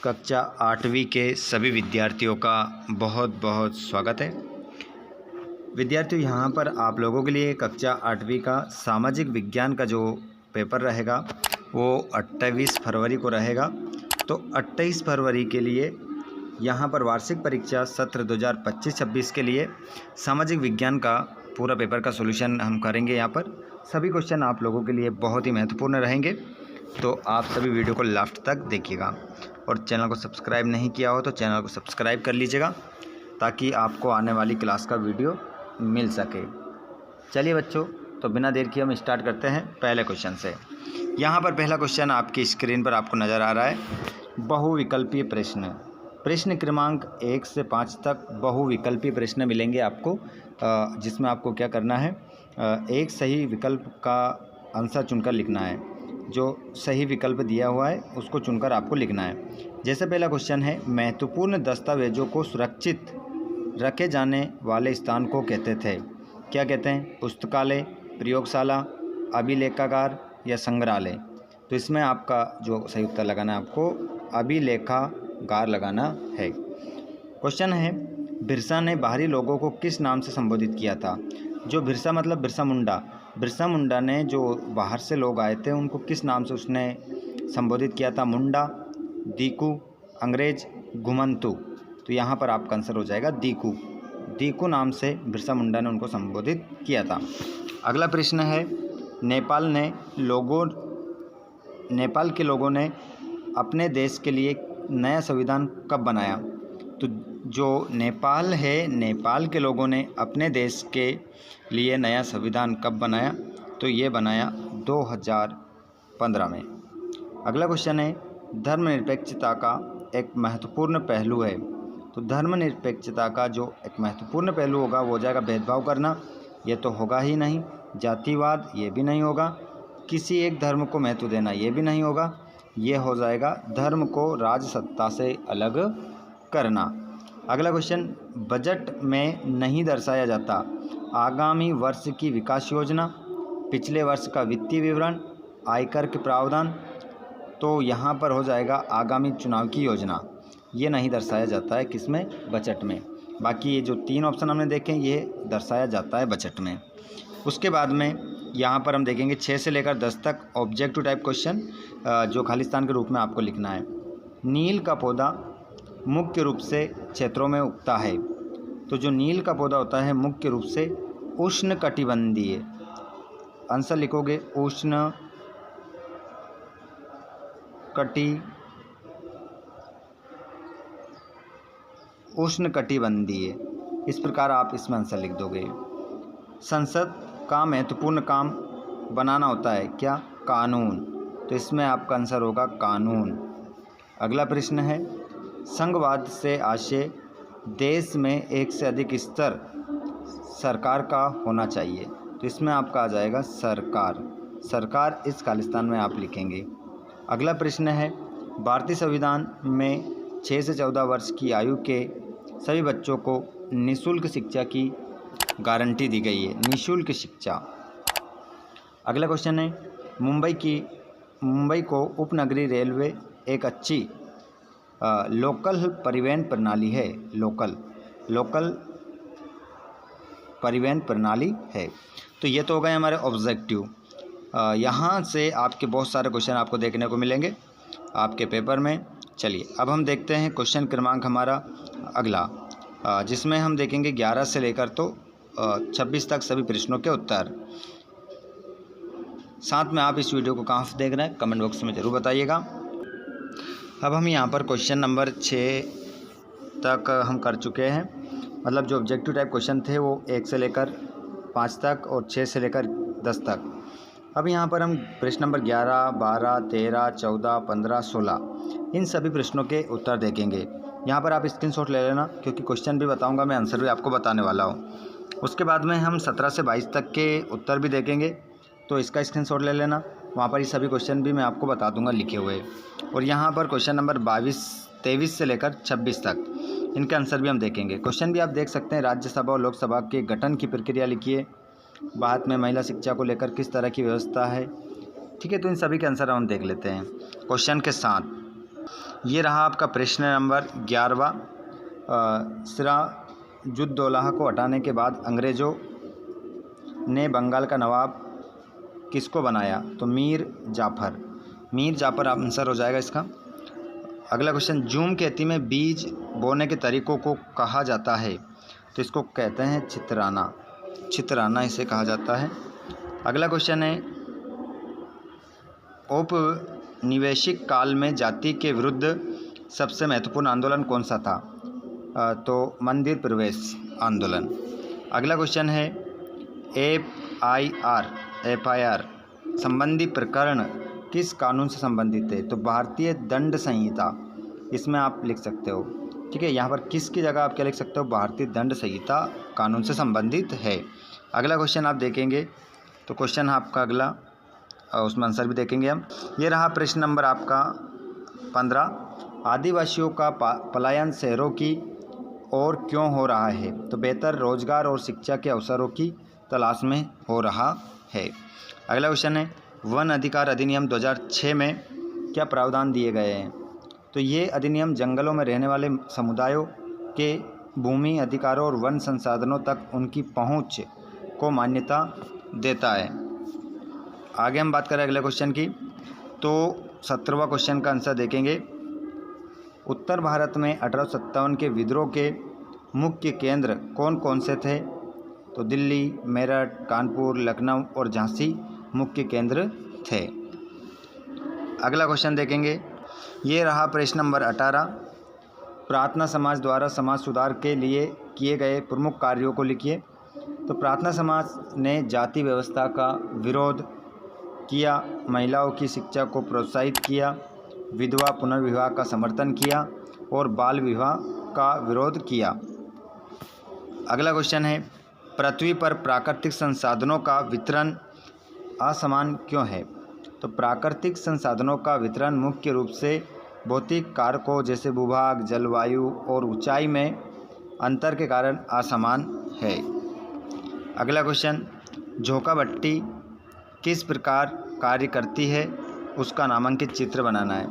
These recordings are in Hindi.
कक्षा 8वीं के सभी विद्यार्थियों का बहुत बहुत स्वागत है। विद्यार्थियों, यहाँ पर आप लोगों के लिए कक्षा 8वीं का सामाजिक विज्ञान का जो पेपर रहेगा वो 28 फरवरी को रहेगा। तो 28 फरवरी के लिए यहाँ पर वार्षिक परीक्षा सत्र 2025-26 के लिए सामाजिक विज्ञान का पूरा पेपर का सॉल्यूशन हम करेंगे। यहाँ पर सभी क्वेश्चन आप लोगों के लिए बहुत ही महत्वपूर्ण रहेंगे, तो आप सभी वीडियो को लास्ट तक देखिएगा। और चैनल को सब्सक्राइब नहीं किया हो तो चैनल को सब्सक्राइब कर लीजिएगा ताकि आपको आने वाली क्लास का वीडियो मिल सके। चलिए बच्चों, तो बिना देर किए हम स्टार्ट करते हैं पहले क्वेश्चन से। यहाँ पर पहला क्वेश्चन आपकी स्क्रीन पर आपको नज़र आ रहा है, बहुविकल्पीय प्रश्न। प्रश्न क्रमांक 1 से 5 तक बहुविकल्पीय प्रश्न मिलेंगे आपको, जिसमें आपको क्या करना है, एक सही विकल्प का आंसर चुनकर लिखना है। जो सही विकल्प दिया हुआ है उसको चुनकर आपको लिखना है। जैसे पहला क्वेश्चन है, महत्वपूर्ण दस्तावेजों को सुरक्षित रखे जाने वाले स्थान को कहते थे। क्या कहते हैं? पुस्तकालय, प्रयोगशाला, अभिलेखागार या संग्रहालय। तो इसमें आपका जो सही उत्तर लगाना है, आपको अभिलेखागार लगाना है। क्वेश्चन है, बिरसा ने बाहरी लोगों को किस नाम से संबोधित किया था? जो बिरसा मतलब बिरसा मुंडा। बिरसा मुंडा ने जो बाहर से लोग आए थे उनको किस नाम से उसने संबोधित किया था? मुंडा, दीकू, अंग्रेज, घुमंतू। तो यहाँ पर आपका आंसर हो जाएगा दीकू। दीकू नाम से बिरसा मुंडा ने उनको संबोधित किया था। अगला प्रश्न है, नेपाल के लोगों ने अपने देश के लिए नया संविधान कब बनाया? तो जो नेपाल है, नेपाल के लोगों ने अपने देश के लिए नया संविधान कब बनाया? तो ये बनाया 2015 में। अगला क्वेश्चन है, धर्मनिरपेक्षता का एक महत्वपूर्ण पहलू है। तो धर्मनिरपेक्षता का जो एक महत्वपूर्ण पहलू होगा वो हो जाएगा भेदभाव करना। ये तो होगा ही नहीं। जातिवाद, ये भी नहीं होगा। किसी एक धर्म को महत्व देना, ये भी नहीं होगा। ये हो जाएगा धर्म को राजसत्ता से अलग करना। अगला क्वेश्चन, बजट में नहीं दर्शाया जाता आगामी वर्ष की विकास योजना, पिछले वर्ष का वित्तीय विवरण, आयकर के प्रावधान। तो यहाँ पर हो जाएगा आगामी चुनाव की योजना। ये नहीं दर्शाया जाता है किसमें? बजट में। बाकी ये जो 3 ऑप्शन हमने देखे ये दर्शाया जाता है बजट में। उसके बाद में यहाँ पर हम देखेंगे 6 से लेकर 10 तक ऑब्जेक्टिव टाइप क्वेश्चन, जो खालिस्तान के रूप में आपको लिखना है। नील का पौधा मुख्य रूप से क्षेत्रों में उगता है। तो जो नील का पौधा होता है मुख्य रूप से उष्णकटिबंधीय। आंसर लिखोगे उष्णकटिबंधीय। इस प्रकार आप इसमें आंसर लिख दोगे। संसद का महत्वपूर्ण काम बनाना होता है क्या? कानून। तो इसमें आपका आंसर होगा कानून। अगला प्रश्न है, संघवाद से आशय देश में एक से अधिक स्तर सरकार का होना चाहिए। तो इसमें आपका आ जाएगा सरकार। सरकार इस खालिस्तान में आप लिखेंगे। अगला प्रश्न है, भारतीय संविधान में 6 से 14 वर्ष की आयु के सभी बच्चों को निःशुल्क शिक्षा की गारंटी दी गई है। निःशुल्क शिक्षा। अगला क्वेश्चन है, मुंबई को उपनगरीय रेलवे एक अच्छी लोकल परिवहन प्रणाली है। लोकल परिवहन प्रणाली है। तो ये तो हो गए हमारे ऑब्जेक्टिव। यहाँ से आपके बहुत सारे क्वेश्चन आपको देखने को मिलेंगे आपके पेपर में। चलिए अब हम देखते हैं क्वेश्चन क्रमांक हमारा अगला, जिसमें हम देखेंगे 11 से लेकर तो 26 तक सभी प्रश्नों के उत्तर। साथ में आप इस वीडियो को कहाँ से देख रहे हैं कमेंट बॉक्स में ज़रूर बताइएगा। अब हम यहाँ पर क्वेश्चन नंबर 6 तक हम कर चुके हैं। मतलब जो ऑब्जेक्टिव टाइप क्वेश्चन थे वो 1 से लेकर 5 तक और 6 से लेकर 10 तक। अब यहाँ पर हम प्रश्न नंबर 11, 12, 13, 14, 15, 16 इन सभी प्रश्नों के उत्तर देखेंगे। यहाँ पर आप स्क्रीनशॉट ले लेना, क्योंकि क्वेश्चन भी बताऊँगा मैं, आंसर भी आपको बताने वाला हूँ। उसके बाद में हम 17 से 22 तक के उत्तर भी देखेंगे, तो इसका स्क्रीनशॉट ले लेना। वहाँ पर ये सभी क्वेश्चन भी मैं आपको बता दूंगा लिखे हुए। और यहाँ पर क्वेश्चन नंबर 23 से लेकर 26 तक इनके आंसर भी हम देखेंगे। क्वेश्चन भी आप देख सकते हैं, राज्यसभा और लोकसभा के गठन की प्रक्रिया लिखिए। भारत में महिला शिक्षा को लेकर किस तरह की व्यवस्था है? ठीक है, तो इन सभी के आंसर हम देख लेते हैं क्वेश्चन के साथ। ये रहा आपका प्रश्न नंबर 11वां। सिराजुद्दौला को हटाने के बाद अंग्रेज़ों ने बंगाल का नवाब किसको बनाया? तो मीर जाफ़र आंसर हो जाएगा इसका। अगला क्वेश्चन, जूम खेती में बीज बोने के तरीकों को कहा जाता है? तो इसको कहते हैं छितराना इसे कहा जाता है। अगला क्वेश्चन है, औपनिवेशिक काल में जाति के विरुद्ध सबसे महत्वपूर्ण आंदोलन कौन सा था? तो मंदिर प्रवेश आंदोलन। अगला क्वेश्चन है, FIR संबंधी प्रकरण किस कानून से संबंधित है? तो भारतीय दंड संहिता, इसमें आप लिख सकते हो। ठीक है, यहाँ पर किस की जगह आप क्या लिख सकते हो? भारतीय दंड संहिता कानून से संबंधित है। अगला क्वेश्चन आप देखेंगे तो क्वेश्चन आपका अगला, उसमें आंसर भी देखेंगे हम। ये रहा प्रश्न नंबर आपका 15, आदिवासियों का पलायन शहरों की ओर क्यों हो रहा है? तो बेहतर रोजगार और शिक्षा के अवसरों की तलाश में हो रहा है। अगला क्वेश्चन है, वन अधिकार अधिनियम 2006 में क्या प्रावधान दिए गए हैं? तो ये अधिनियम जंगलों में रहने वाले समुदायों के भूमि अधिकारों और वन संसाधनों तक उनकी पहुंच को मान्यता देता है। आगे हम बात करें अगले क्वेश्चन की, तो 17वां क्वेश्चन का आंसर देखेंगे। उत्तर भारत में 1857 के विद्रोह के मुख्य केंद्र कौन कौन से थे? तो दिल्ली, मेरठ, कानपुर, लखनऊ और झांसी मुख्य केंद्र थे। अगला क्वेश्चन देखेंगे, ये रहा प्रश्न नंबर 18, प्रार्थना समाज द्वारा समाज सुधार के लिए किए गए प्रमुख कार्यों को लिखिए। तो प्रार्थना समाज ने जाति व्यवस्था का विरोध किया, महिलाओं की शिक्षा को प्रोत्साहित किया, विधवा पुनर्विवाह का समर्थन किया और बाल विवाह का विरोध किया। अगला क्वेश्चन है, पृथ्वी पर प्राकृतिक संसाधनों का वितरण असमान क्यों है? तो प्राकृतिक संसाधनों का वितरण मुख्य रूप से भौतिक कारकों जैसे भूभाग, जलवायु और ऊंचाई में अंतर के कारण असमान है। अगला क्वेश्चन, झोंका भट्टी किस प्रकार कार्य करती है? उसका नामांकित चित्र बनाना है।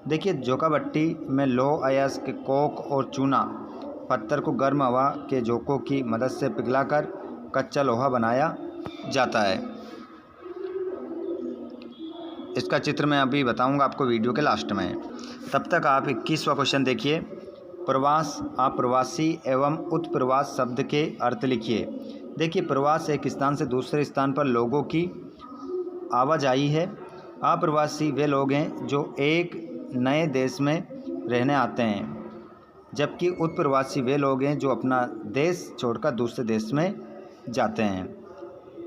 देखिए, झोंका भट्टी में लौह अयस्क के कोक और चूना पत्थर को गर्म हवा के झोंकों की मदद से पिघलाकर कच्चा लोहा बनाया जाता है। इसका चित्र मैं अभी बताऊंगा आपको वीडियो के लास्ट में। तब तक आप 21वां क्वेश्चन देखिए। प्रवास, आप प्रवासी एवं उत्प्रवास शब्द के अर्थ लिखिए। देखिए, प्रवास एक स्थान से दूसरे स्थान पर लोगों की आवाजाही है। अप्रवासी वे लोग हैं जो एक नए देश में रहने आते हैं, जबकि उत्प्रवासी वे लोग हैं जो अपना देश छोड़कर दूसरे देश में जाते हैं।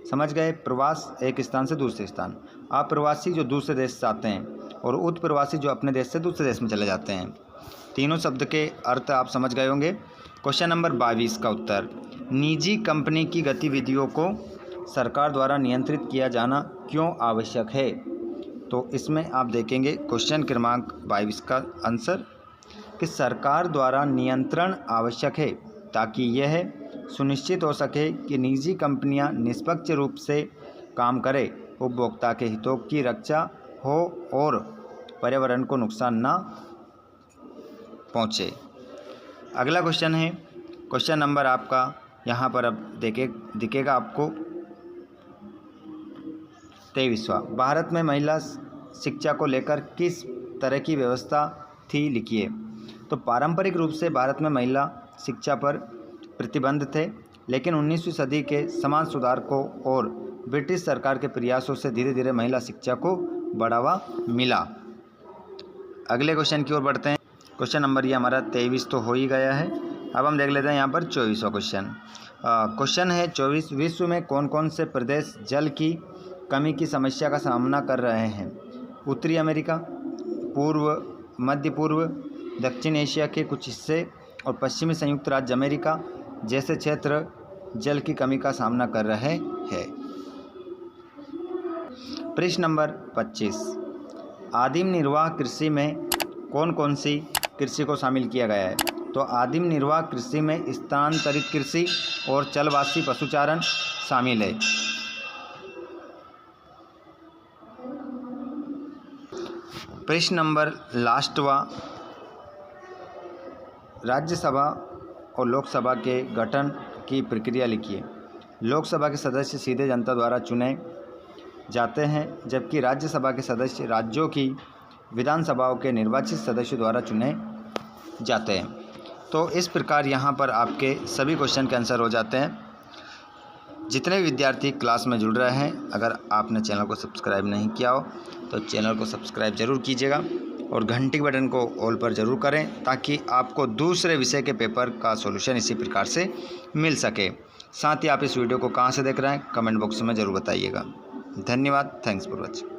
समझ गए? प्रवास एक स्थान से दूसरे स्थान, अप्रवासी जो दूसरे देश से आते हैं और उत्प्रवासी जो अपने देश से दूसरे देश में चले जाते हैं। तीनों शब्द के अर्थ आप समझ गए होंगे। क्वेश्चन नंबर 22 का उत्तर, निजी कंपनी की गतिविधियों को सरकार द्वारा नियंत्रित किया जाना क्यों आवश्यक है? तो इसमें आप देखेंगे क्वेश्चन क्रमांक 22 का आंसर कि सरकार द्वारा नियंत्रण आवश्यक है ताकि यह सुनिश्चित हो सके कि निजी कंपनियां निष्पक्ष रूप से काम करें, उपभोक्ता के हितों की रक्षा हो और पर्यावरण को नुकसान न पहुंचे। अगला क्वेश्चन है, क्वेश्चन नंबर आपका यहाँ पर अब दिखेगा आपको 23वां। भारत में महिला शिक्षा को लेकर किस तरह की व्यवस्था थी? लिखिए। तो पारंपरिक रूप से भारत में महिला शिक्षा पर प्रतिबंध थे, लेकिन 19वीं सदी के समाज सुधारकों और ब्रिटिश सरकार के प्रयासों से धीरे धीरे महिला शिक्षा को बढ़ावा मिला। अगले क्वेश्चन की ओर बढ़ते हैं। क्वेश्चन नंबर ये हमारा 23 तो हो ही गया है। अब हम देख लेते हैं यहाँ पर 24वां क्वेश्चन। क्वेश्चन है 24, विश्व में कौन कौन से प्रदेश जल की कमी की समस्या का सामना कर रहे हैं? उत्तरी अमेरिका, मध्य पूर्व, दक्षिण एशिया के कुछ हिस्से और पश्चिमी संयुक्त राज्य अमेरिका जैसे क्षेत्र जल की कमी का सामना कर रहे हैं। प्रश्न नंबर 25, आदिम निर्वाह कृषि में कौन कौन सी कृषि को शामिल किया गया है? तो आदिम निर्वाह कृषि में स्थानांतरित कृषि और चलवासी पशुचारण शामिल है। प्रश्न नंबर लास्टवा, राज्यसभा और लोकसभा के गठन की प्रक्रिया लिखिए। लोकसभा के सदस्य सीधे जनता द्वारा चुने जाते हैं, जबकि राज्यसभा के सदस्य राज्यों की विधानसभाओं के निर्वाचित सदस्यों द्वारा चुने जाते हैं। तो इस प्रकार यहाँ पर आपके सभी क्वेश्चन के आंसर हो जाते हैं। जितने विद्यार्थी क्लास में जुड़ रहे हैं, अगर आपने चैनल को सब्सक्राइब नहीं किया हो तो चैनल को सब्सक्राइब ज़रूर कीजिएगा और घंटी के बटन को ऑल पर ज़रूर करें, ताकि आपको दूसरे विषय के पेपर का सॉल्यूशन इसी प्रकार से मिल सके। साथ ही आप इस वीडियो को कहाँ से देख रहे हैं कमेंट बॉक्स में ज़रूर बताइएगा। धन्यवाद। Thanks for watching.